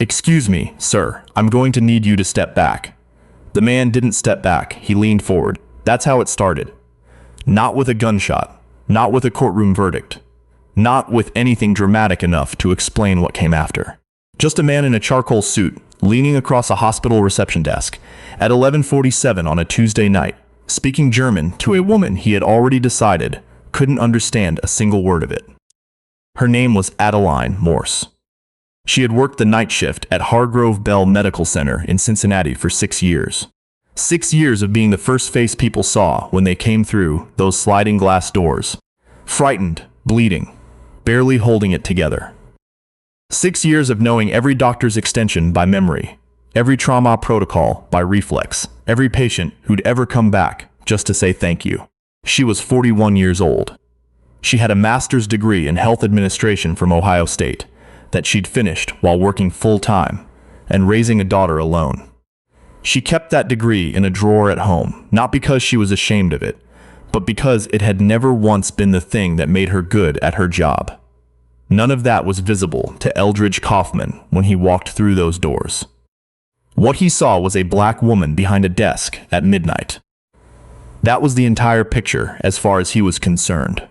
"Excuse me, sir, I'm going to need you to step back." The man didn't step back, he leaned forward. That's how it started. Not with a gunshot, not with a courtroom verdict, not with anything dramatic enough to explain what came after. Just a man in a charcoal suit, leaning across a hospital reception desk at 11:47 on a Tuesday night, speaking German to a woman he had already decided couldn't understand a single word of it. Her name was Adeline Morse. She had worked the night shift at Hargrove Bell Medical Center in Cincinnati for 6 years. 6 years of being the first face people saw when they came through those sliding glass doors. Frightened, bleeding, barely holding it together. 6 years of knowing every doctor's extension by memory, every trauma protocol by reflex, every patient who'd ever come back just to say thank you. She was 41 years old. She had a master's degree in health administration from Ohio State that she'd finished while working full-time and raising a daughter alone. She kept that degree in a drawer at home, not because she was ashamed of it, but because it had never once been the thing that made her good at her job. None of that was visible to Eldridge Kaufmann when he walked through those doors. What he saw was a black woman behind a desk at midnight. That was the entire picture as far as he was concerned.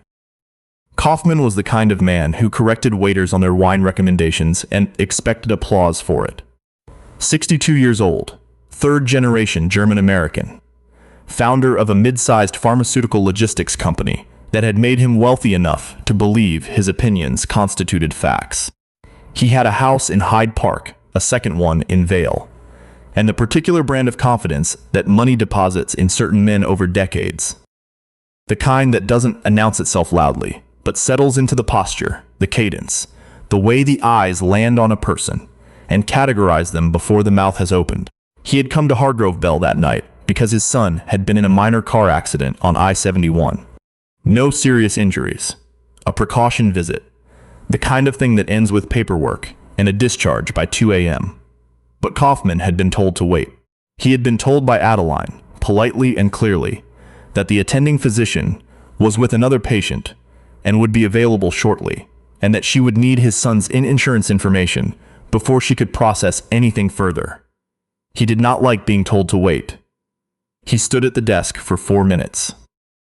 Kaufmann was the kind of man who corrected waiters on their wine recommendations and expected applause for it. 62 years old, third-generation German-American, founder of a mid-sized pharmaceutical logistics company that had made him wealthy enough to believe his opinions constituted facts. He had a house in Hyde Park, a second one in Vale, and the particular brand of confidence that money deposits in certain men over decades. The kind that doesn't announce itself loudly, but settles into the posture, the cadence, the way the eyes land on a person, and categorize them before the mouth has opened. He had come to Hargrove Bell that night because his son had been in a minor car accident on I-71. No serious injuries. A precaution visit. The kind of thing that ends with paperwork and a discharge by 2 a.m. But Kaufmann had been told to wait. He had been told by Adeline, politely and clearly, that the attending physician was with another patient and would be available shortly, and that she would need his son's insurance information before she could process anything further. He did not like being told to wait. He stood at the desk for 4 minutes.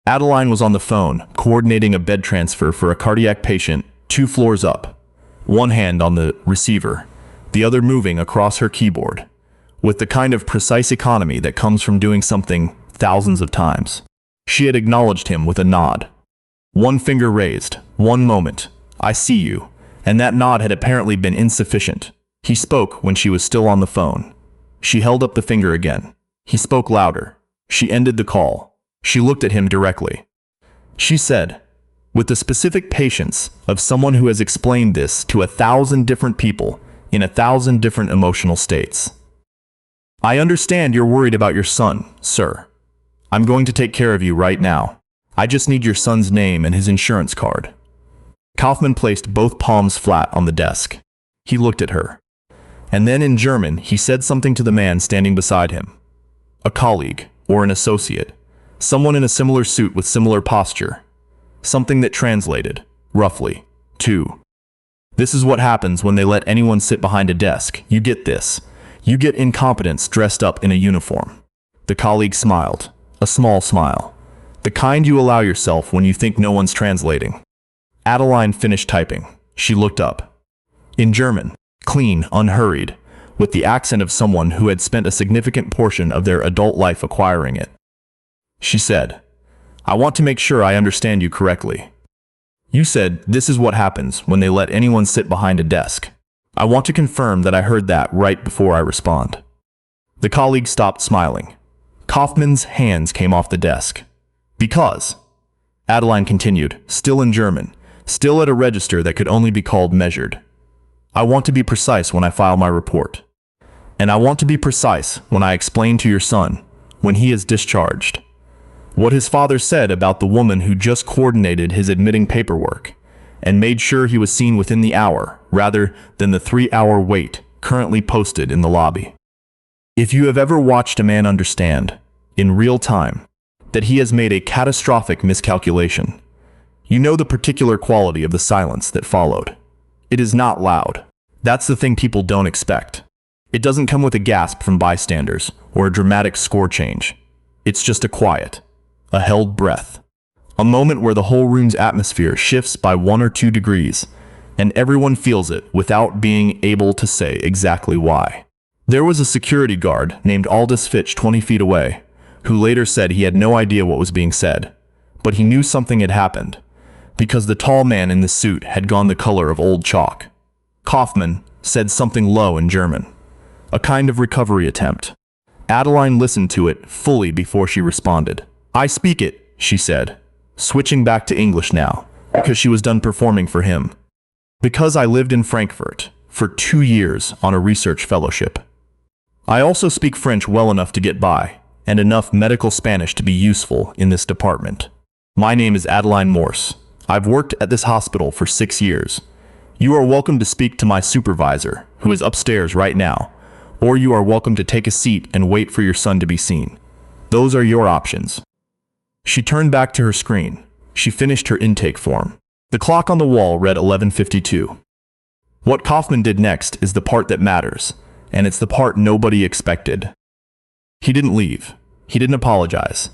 Adeline was on the phone, coordinating a bed transfer for a cardiac patient 2 floors up, one hand on the receiver, the other moving across her keyboard, with the kind of precise economy that comes from doing something thousands of times. She had acknowledged him with a nod. One finger raised, one moment, "I see you," and that nod had apparently been insufficient. He spoke when she was still on the phone. She held up the finger again. He spoke louder. She ended the call. She looked at him directly. She said, with the specific patience of someone who has explained this to 1,000 different people in 1,000 different emotional states, "I understand you're worried about your son, sir. I'm going to take care of you right now. I just need your son's name and his insurance card." Kaufmann placed both palms flat on the desk. He looked at her. And then in German, he said something to the man standing beside him. A colleague, or an associate. Someone in a similar suit with similar posture. Something that translated, roughly, to, "This is what happens when they let anyone sit behind a desk. You get this. You get incompetence dressed up in a uniform." The colleague smiled. A small smile. The kind you allow yourself when you think no one's translating. Adeline finished typing. She looked up. In German, clean, unhurried, with the accent of someone who had spent a significant portion of their adult life acquiring it. She said, "I want to make sure I understand you correctly. You said this is what happens when they let anyone sit behind a desk. I want to confirm that I heard that right before I respond." The colleague stopped smiling. Kaufmann's hands came off the desk. "Because," Adeline continued, still in German, still at a register that could only be called measured, "I want to be precise when I file my report. And I want to be precise when I explain to your son, when he is discharged, what his father said about the woman who just coordinated his admitting paperwork and made sure he was seen within the hour rather than the 3-hour wait currently posted in the lobby. If you have ever watched a man understand, in real time, that he has made a catastrophic miscalculation, you know the particular quality of the silence that followed. It is not loud. That's the thing people don't expect. It doesn't come with a gasp from bystanders or a dramatic score change. It's just a quiet, a held breath. A moment where the whole room's atmosphere shifts by 1 or 2 degrees, and everyone feels it without being able to say exactly why. There was a security guard named Aldous Fitch 20 feet away, who later said he had no idea what was being said, but he knew something had happened, because the tall man in the suit had gone the color of old chalk. Kaufmann said something low in German, a kind of recovery attempt. Adeline listened to it fully before she responded. "I speak it," she said, switching back to English now, because she was done performing for him. "Because I lived in Frankfurt for 2 years on a research fellowship. I also speak French well enough to get by, and enough medical Spanish to be useful in this department. My name is Adeline Morse. I've worked at this hospital for 6 years. You are welcome to speak to my supervisor, who is upstairs right now, or you are welcome to take a seat and wait for your son to be seen. Those are your options." She turned back to her screen. She finished her intake form. The clock on the wall read 11:52. What Kaufmann did next is the part that matters, and it's the part nobody expected. He didn't leave. He didn't apologize.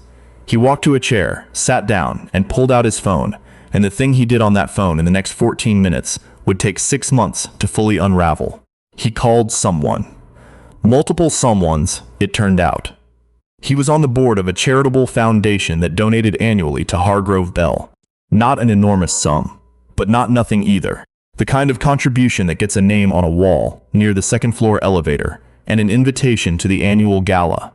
He walked to a chair, sat down, and pulled out his phone, and the thing he did on that phone in the next 14 minutes would take 6 months to fully unravel. He called someone. Multiple someones, it turned out. He was on the board of a charitable foundation that donated annually to Hargrove Bell. Not an enormous sum, but not nothing either. The kind of contribution that gets a name on a wall near the second-floor elevator and an invitation to the annual gala.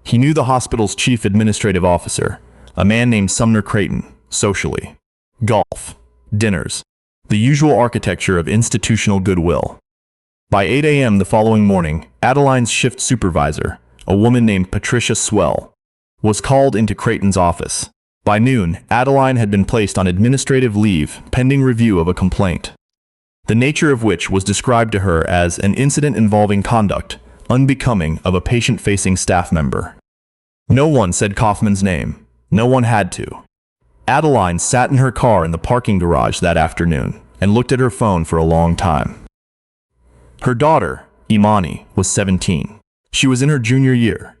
He knew the hospital's chief administrative officer, a man named Sumner Creighton, socially. Golf, dinners, the usual architecture of institutional goodwill. By 8 a.m. the following morning, Adeline's shift supervisor, a woman named Patricia Swell, was called into Creighton's office. By noon, Adeline had been placed on administrative leave pending review of a complaint, the nature of which was described to her as an incident involving conduct unbecoming of a patient-facing staff member. No one said Kaufmann's name. No one had to. Adeline sat in her car in the parking garage that afternoon and looked at her phone for a long time. Her daughter, Imani, was 17. She was in her junior year.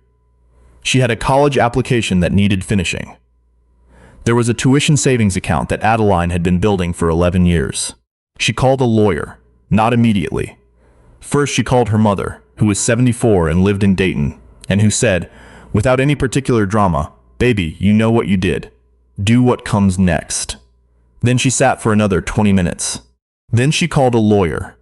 She had a college application that needed finishing. There was a tuition savings account that Adeline had been building for 11 years. She called a lawyer, not immediately. First she called her mother, who was 74 and lived in Dayton, and who said, without any particular drama, "Baby, you know what you did. Do what comes next." Then she sat for another 20 minutes. Then she called a lawyer,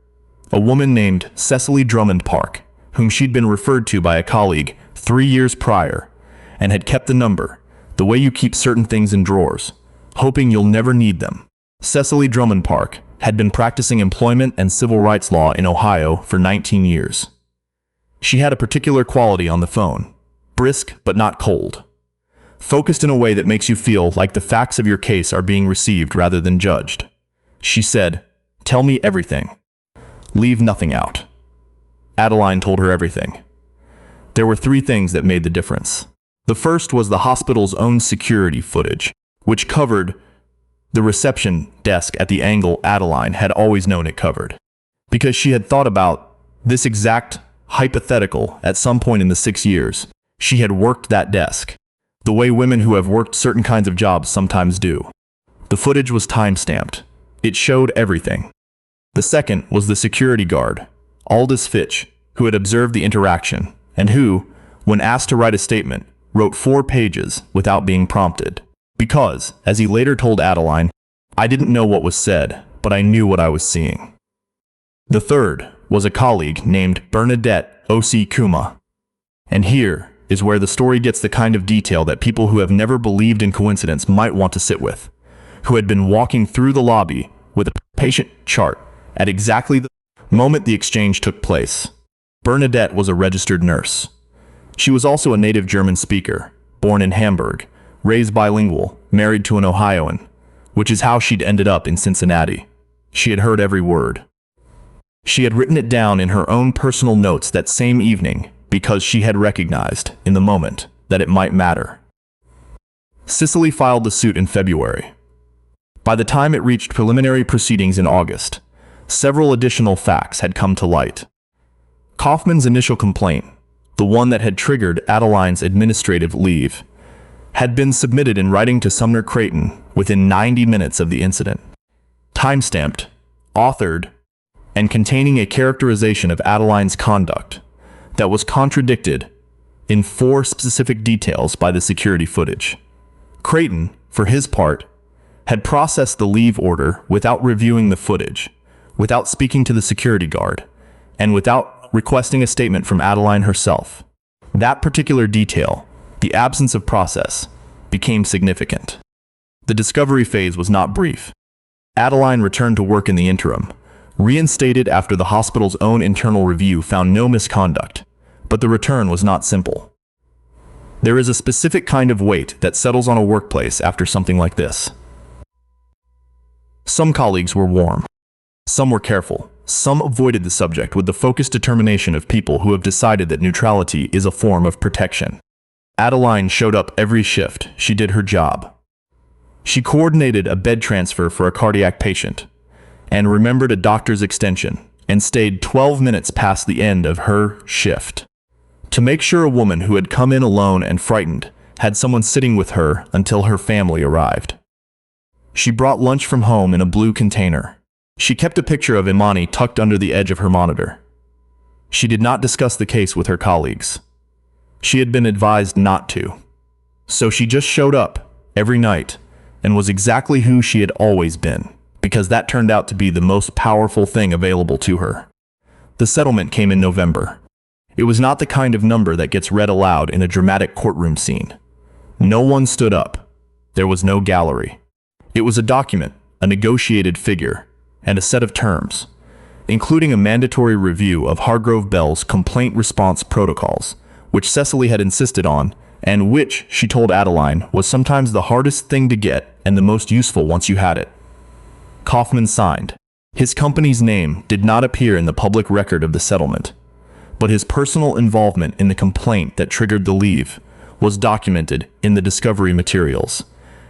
a woman named Cecily Drummond Park, whom she'd been referred to by a colleague 3 years prior, and had kept the number, the way you keep certain things in drawers, hoping you'll never need them. Cecily Drummond Park had been practicing employment and civil rights law in Ohio for 19 years. She had a particular quality on the phone, brisk but not cold, focused in a way that makes you feel like the facts of your case are being received rather than judged. She said, "Tell me everything. Leave nothing out." Adeline told her everything. There were 3 things that made the difference. The first was the hospital's own security footage, which covered the reception desk at the angle Adeline had always known it covered. Because she had thought about this exact hypothetical at some point in the 6 years, she had worked that desk, the way women who have worked certain kinds of jobs sometimes do. The footage was time-stamped. It showed everything. The second was the security guard, Aldous Fitch, who had observed the interaction, and who, when asked to write a statement, wrote 4 pages without being prompted. Because, as he later told Adeline, "I didn't know what was said, but I knew what I was seeing." The third was a colleague named Bernadette O.C. Kuma. And here is where the story gets the kind of detail that people who have never believed in coincidence might want to sit with, who had been walking through the lobby with a patient chart at exactly the moment the exchange took place. Bernadette was a registered nurse. She was also a native German speaker, born in Hamburg, raised bilingual, married to an Ohioan, which is how she'd ended up in Cincinnati. She had heard every word. She had written it down in her own personal notes that same evening because she had recognized, in the moment, that it might matter. Cicely filed the suit in February. By the time it reached preliminary proceedings in August, several additional facts had come to light. Kaufmann's initial complaint, the one that had triggered Adeline's administrative leave, had been submitted in writing to Sumner Creighton within 90 minutes of the incident. Timestamped, authored, and containing a characterization of Adeline's conduct that was contradicted in 4 specific details by the security footage. Creighton, for his part, had processed the leave order without reviewing the footage, without speaking to the security guard, and without requesting a statement from Adeline herself. That particular detail, the absence of process, became significant. The discovery phase was not brief. Adeline returned to work in the interim, reinstated after the hospital's own internal review found no misconduct, but the return was not simple. There is a specific kind of weight that settles on a workplace after something like this. Some colleagues were warm. Some were careful. Some avoided the subject with the focused determination of people who have decided that neutrality is a form of protection. Adeline showed up every shift. She did her job. She coordinated a bed transfer for a cardiac patient, and remembered a doctor's extension, and stayed 12 minutes past the end of her shift to make sure a woman who had come in alone and frightened had someone sitting with her until her family arrived. She brought lunch from home in a blue container. She kept a picture of Imani tucked under the edge of her monitor. She did not discuss the case with her colleagues. She had been advised not to. So she just showed up every night and was exactly who she had always been, because that turned out to be the most powerful thing available to her. The settlement came in November. It was not the kind of number that gets read aloud in a dramatic courtroom scene. No one stood up. There was no gallery. It was a document, a negotiated figure, and a set of terms, including a mandatory review of Hargrove Bell's complaint response protocols, which Cecily had insisted on, and which, she told Adeline, was sometimes the hardest thing to get and the most useful once you had it. Kaufmann signed. His company's name did not appear in the public record of the settlement, but his personal involvement in the complaint that triggered the leave was documented in the discovery materials,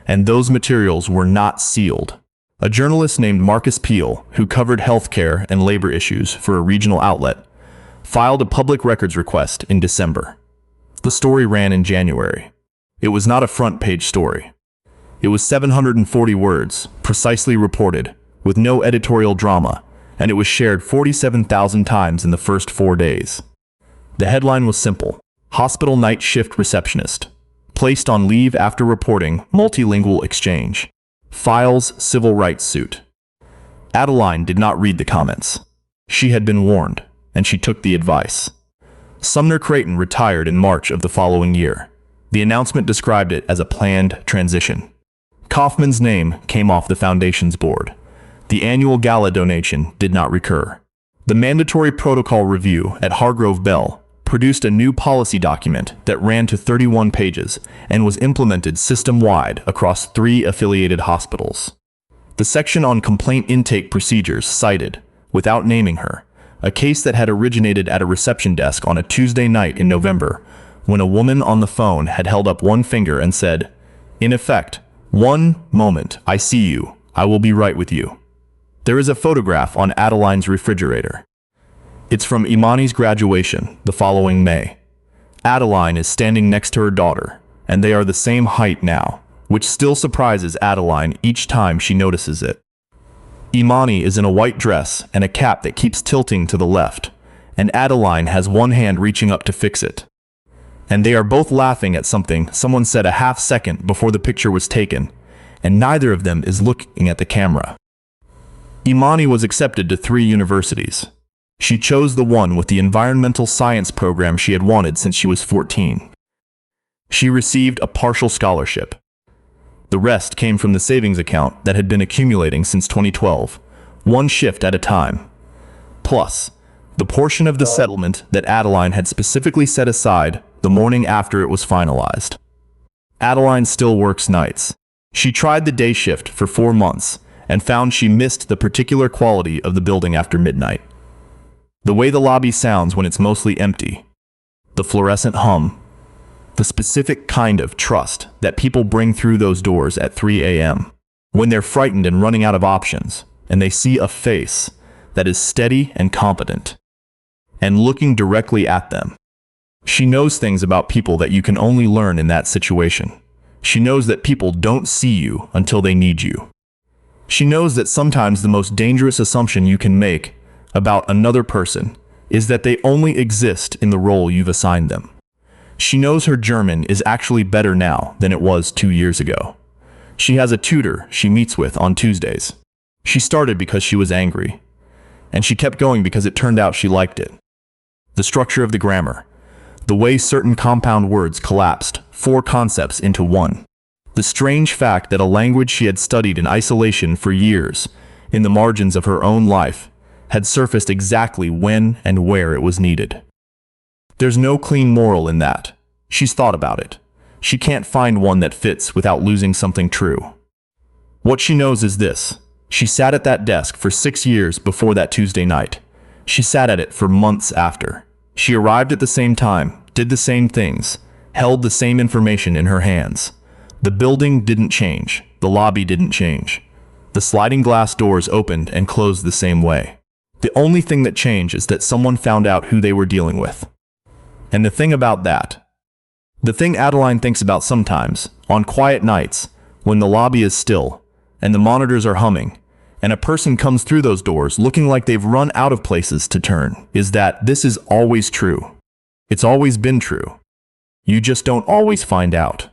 and those materials were not sealed. A journalist named Marcus Peel, who covered healthcare and labor issues for a regional outlet, filed a public records request in December. The story ran in January. It was not a front-page story. It was 740 words, precisely reported, with no editorial drama, and it was shared 47,000 times in the first 4 days. The headline was simple: Hospital Night Shift Receptionist. Placed on leave after reporting multilingual exchange. Files civil rights suit. Adeline did not read the comments. She had been warned, and she took the advice. Sumner Creighton retired in March of the following year. The announcement described it as a planned transition. Kaufmann's name came off the foundation's board. The annual gala donation did not recur. The mandatory protocol review at Hargrove Bell produced a new policy document that ran to 31 pages and was implemented system-wide across 3 affiliated hospitals. The section on complaint intake procedures cited, without naming her, a case that had originated at a reception desk on a Tuesday night in November, when a woman on the phone had held up one finger and said, in effect, "One moment, I see you, I will be right with you." There is a photograph on Adeline's refrigerator. It's from Imani's graduation the following May. Adeline is standing next to her daughter, and they are the same height now, which still surprises Adeline each time she notices it. Imani is in a white dress and a cap that keeps tilting to the left, and Adeline has one hand reaching up to fix it. And they are both laughing at something someone said a half second before the picture was taken, and neither of them is looking at the camera. Imani was accepted to 3 universities. She chose the one with the environmental science program she had wanted since she was 14. She received a partial scholarship. The rest came from the savings account that had been accumulating since 2012, 1 shift at a time. Plus, the portion of the settlement that Adeline had specifically set aside the morning after it was finalized. Adeline still works nights. She tried the day shift for 4 months and found she missed the particular quality of the building after midnight. The way the lobby sounds when it's mostly empty. The fluorescent hum. The specific kind of trust that people bring through those doors at 3 a.m. when they're frightened and running out of options, and they see a face, that is steady and competent, and looking directly at them. She knows things about people that you can only learn in that situation. She knows that people don't see you until they need you. She knows that sometimes the most dangerous assumption you can make about another person is that they only exist in the role you've assigned them. She knows her German is actually better now than it was 2 years ago. She has a tutor she meets with on Tuesdays. She started because she was angry, and she kept going because it turned out she liked it. The structure of the grammar, the way certain compound words collapsed 4 concepts into one. The strange fact that a language she had studied in isolation for years, in the margins of her own life, had surfaced exactly when and where it was needed. There's no clean moral in that. She's thought about it. She can't find one that fits without losing something true. What she knows is this. She sat at that desk for 6 years before that Tuesday night. She sat at it for months after. She arrived at the same time, did the same things, held the same information in her hands. The building didn't change. The lobby didn't change. The sliding glass doors opened and closed the same way. The only thing that changed is that someone found out who they were dealing with. And the thing about that, the thing Adeline thinks about sometimes, on quiet nights, when the lobby is still, and the monitors are humming, and a person comes through those doors looking like they've run out of places to turn, is that this is always true. It's always been true. You just don't always find out.